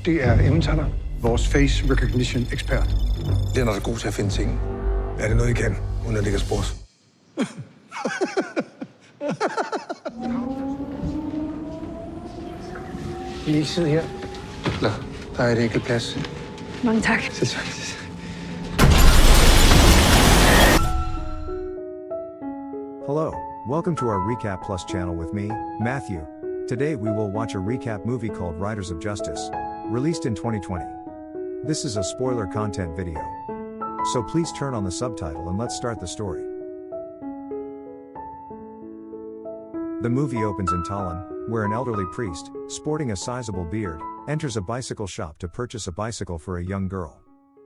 Det Emmentaler, vores face recognition ekspert. Den er så god til at finde ting. Er det noget, I kan, uden at det kan spores? Vil I ikke sidde her? Der er et enkelt plads. Mange tak. Hello, welcome to our RecapPlus channel with me, Matthew. Today we will watch a recap movie called Riders of Justice, released in 2020. This is a spoiler content video. So please turn on the subtitle and let's start the story. The movie opens in Tallinn, where an elderly priest, sporting a sizable beard, enters a bicycle shop to purchase a bicycle for a young girl.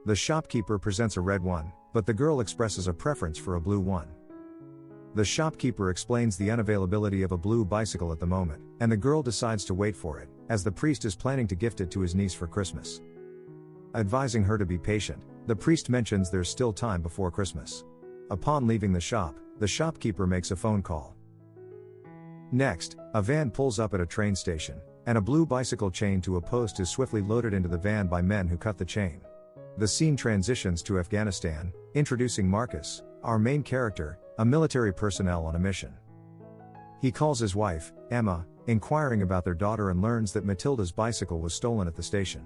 The shopkeeper presents a red one, but the girl expresses a preference for a blue one. The shopkeeper explains the unavailability of a blue bicycle at the moment, and the girl decides to wait for it, as the priest is planning to gift it to his niece for Christmas. Advising her to be patient, the priest mentions there's still time before Christmas. Upon leaving the shop, the shopkeeper makes a phone call. Next, a van pulls up at a train station, and a blue bicycle chained to a post is swiftly loaded into the van by men who cut the chain. The scene transitions to Afghanistan, introducing Markus, our main character, a military personnel on a mission. He calls his wife, Emma, inquiring about their daughter and learns that Mathilde's bicycle was stolen at the station.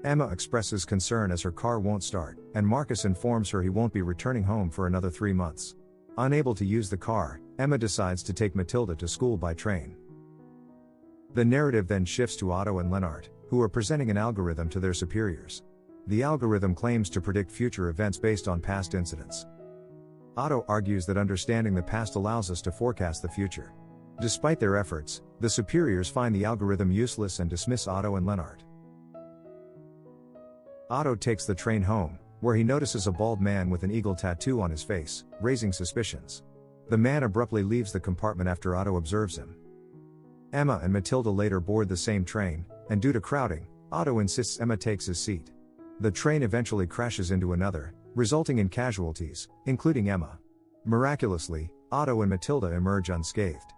Emma expresses concern as her car won't start, and Markus informs her he won't be returning home for another 3 months. Unable to use the car, Emma decides to take Mathilde to school by train. The narrative then shifts to Otto and Lennart, who are presenting an algorithm to their superiors. The algorithm claims to predict future events based on past incidents. Otto argues that understanding the past allows us to forecast the future. Despite their efforts, the superiors find the algorithm useless and dismiss Otto and Lennart. Otto takes the train home, where he notices a bald man with an eagle tattoo on his face, raising suspicions. The man abruptly leaves the compartment after Otto observes him. Emma and Mathilde later board the same train, and due to crowding, Otto insists Emma takes his seat. The train eventually crashes into another, resulting in casualties, including Emma. Miraculously, Otto and Mathilde emerge unscathed.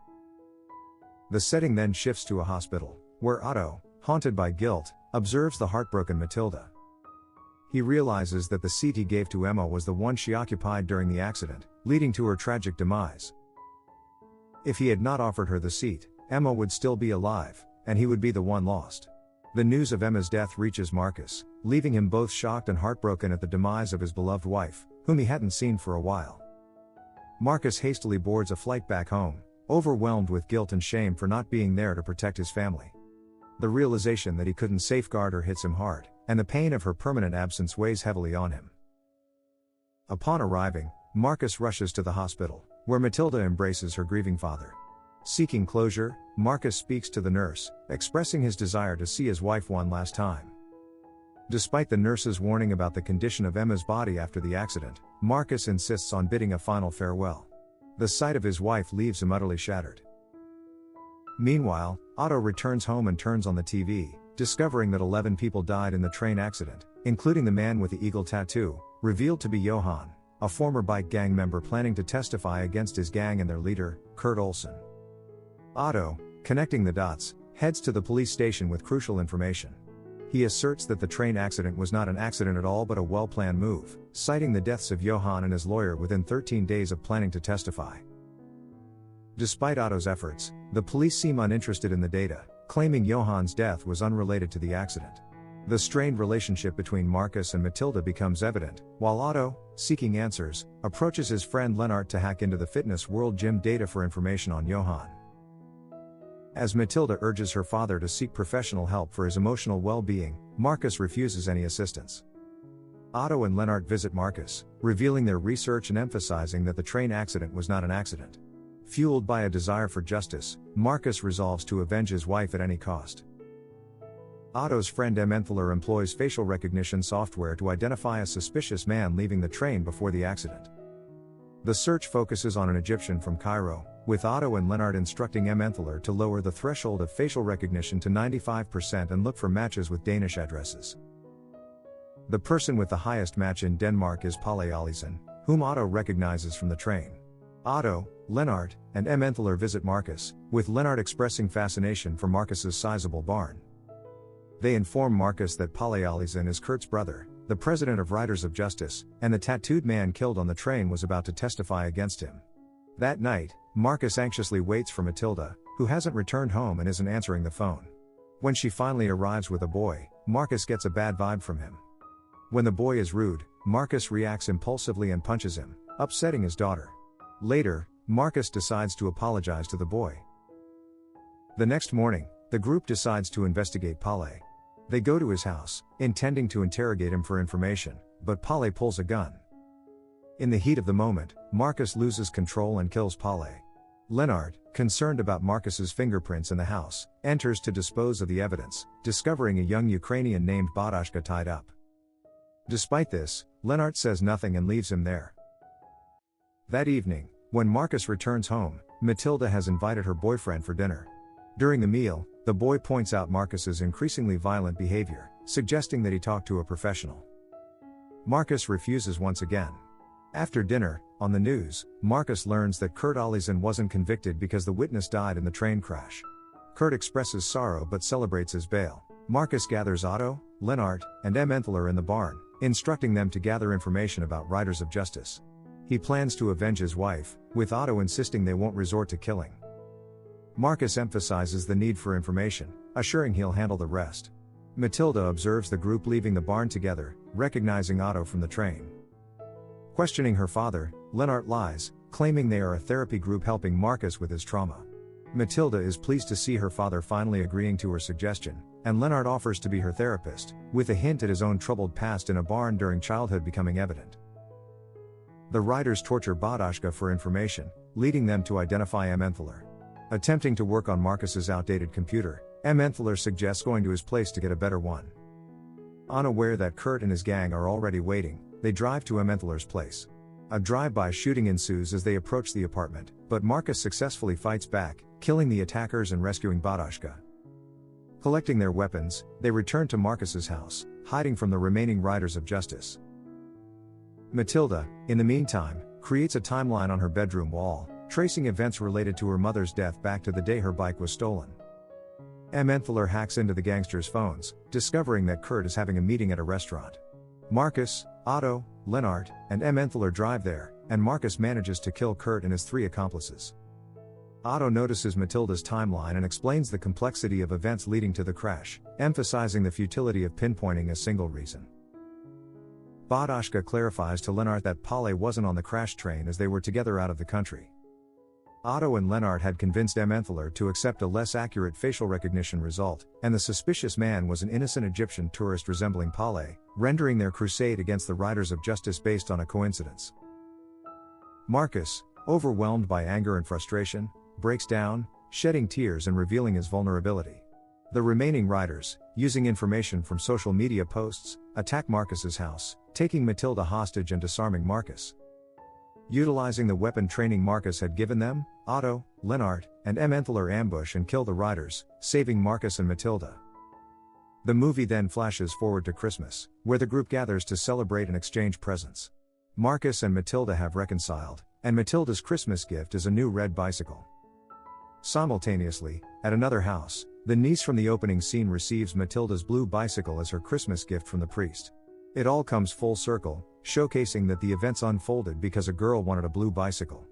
The setting then shifts to a hospital, where Otto, haunted by guilt, observes the heartbroken Mathilde. He realizes that the seat he gave to Emma was the one she occupied during the accident, leading to her tragic demise. If he had not offered her the seat, Emma would still be alive, and he would be the one lost. The news of Emma's death reaches Markus, leaving him both shocked and heartbroken at the demise of his beloved wife, whom he hadn't seen for a while. Markus hastily boards a flight back home, overwhelmed with guilt and shame for not being there to protect his family. The realization that he couldn't safeguard her hits him hard, and the pain of her permanent absence weighs heavily on him. Upon arriving, Markus rushes to the hospital, where Mathilde embraces her grieving father. Seeking closure, Markus speaks to the nurse, expressing his desire to see his wife one last time. Despite the nurse's warning about the condition of Emma's body after the accident, Markus insists on bidding a final farewell. The sight of his wife leaves him utterly shattered. Meanwhile, Otto returns home and turns on the TV, discovering that 11 people died in the train accident, including the man with the eagle tattoo, revealed to be Johan, a former bike gang member planning to testify against his gang and their leader, Kurt Olsen. Otto, connecting the dots, heads to the police station with crucial information. He asserts that the train accident was not an accident at all but a well-planned move, citing the deaths of Johan and his lawyer within 13 days of planning to testify. Despite Otto's efforts, the police seem uninterested in the data, claiming Johan's death was unrelated to the accident. The strained relationship between Markus and Mathilde becomes evident, while Otto, seeking answers, approaches his friend Lennart to hack into the Fitness World gym data for information on Johan. As Mathilde urges her father to seek professional help for his emotional well-being, Markus refuses any assistance. Otto and Lennart visit Markus, revealing their research and emphasizing that the train accident was not an accident. Fueled by a desire for justice, Markus resolves to avenge his wife at any cost. Otto's friend Emmentaler employs facial recognition software to identify a suspicious man leaving the train before the accident. The search focuses on an Egyptian from Cairo, with Otto and Lennart instructing Emmentaler to lower the threshold of facial recognition to 95% and look for matches with Danish addresses. The person with the highest match in Denmark is Palle Allison, whom Otto recognizes from the train. Otto, Lennart, and Emmentaler visit Markus, with Lennart expressing fascination for Markus's sizable barn. They inform Markus that Polyolizin is Kurt's brother, the president of Riders of Justice, and the tattooed man killed on the train was about to testify against him. That night, Markus anxiously waits for Mathilde, who hasn't returned home and isn't answering the phone. When she finally arrives with a boy, Markus gets a bad vibe from him. When the boy is rude, Markus reacts impulsively and punches him, upsetting his daughter. Later, Markus decides to apologize to the boy. The next morning, the group decides to investigate Pale. They go to his house, intending to interrogate him for information, but Pale pulls a gun. In the heat of the moment, Markus loses control and kills Pale. Lennart, concerned about Markus's fingerprints in the house, enters to dispose of the evidence, discovering a young Ukrainian named Badashka tied up. Despite this, Lennart says nothing and leaves him there. That evening, when Markus returns home, Mathilde has invited her boyfriend for dinner. During the meal, the boy points out Markus's increasingly violent behavior, suggesting that he talk to a professional. Markus refuses once again. After dinner, on the news, Markus learns that Kurt Olizin wasn't convicted because the witness died in the train crash. Kurt expresses sorrow but celebrates his bail. Markus gathers Otto, Lennart, and Emmentaler in the barn, instructing them to gather information about Riders of Justice. He plans to avenge his wife, with Otto insisting they won't resort to killing. Markus emphasizes the need for information, assuring he'll handle the rest. Mathilde observes the group leaving the barn together, recognizing Otto from the train. Questioning her father, Lennart lies, claiming they are a therapy group helping Markus with his trauma. Mathilde is pleased to see her father finally agreeing to her suggestion, and Lennart offers to be her therapist, with a hint at his own troubled past in a barn during childhood becoming evident. The riders torture Badashka for information, leading them to identify Emmentaler. Attempting to work on Markus's outdated computer, Emmentaler suggests going to his place to get a better one. Unaware that Kurt and his gang are already waiting, they drive to Emmentaler's place. A drive-by shooting ensues as they approach the apartment, but Markus successfully fights back, killing the attackers and rescuing Badashka. Collecting their weapons, they return to Markus's house, hiding from the remaining Riders of Justice. Mathilde, in the meantime, creates a timeline on her bedroom wall, tracing events related to her mother's death back to the day her bike was stolen. Emmentaler hacks into the gangsters' phones, discovering that Kurt is having a meeting at a restaurant. Markus, Otto, Lennart, and Emmentaler drive there, and Markus manages to kill Kurt and his 3 accomplices. Otto notices Mathilde's timeline and explains the complexity of events leading to the crash, emphasizing the futility of pinpointing a single reason. Badashka clarifies to Lennart that Pale wasn't on the crash train as they were together out of the country. Otto and Lennart had convinced Emmentaler to accept a less accurate facial recognition result, and the suspicious man was an innocent Egyptian tourist resembling Pale, rendering their crusade against the Riders of Justice based on a coincidence. Markus, overwhelmed by anger and frustration, breaks down, shedding tears and revealing his vulnerability. The remaining riders, using information from social media posts, attack Markus's house, taking Mathilde hostage and disarming Markus. Utilizing the weapon training Markus had given them, Otto, Lennart, and Emmentaler ambush and kill the riders, saving Markus and Mathilde. The movie then flashes forward to Christmas, where the group gathers to celebrate and exchange presents. Markus and Mathilde have reconciled, and Mathilde's Christmas gift is a new red bicycle. Simultaneously, at another house, the niece from the opening scene receives Mathilde's blue bicycle as her Christmas gift from the priest. It all comes full circle, showcasing that the events unfolded because a girl wanted a blue bicycle.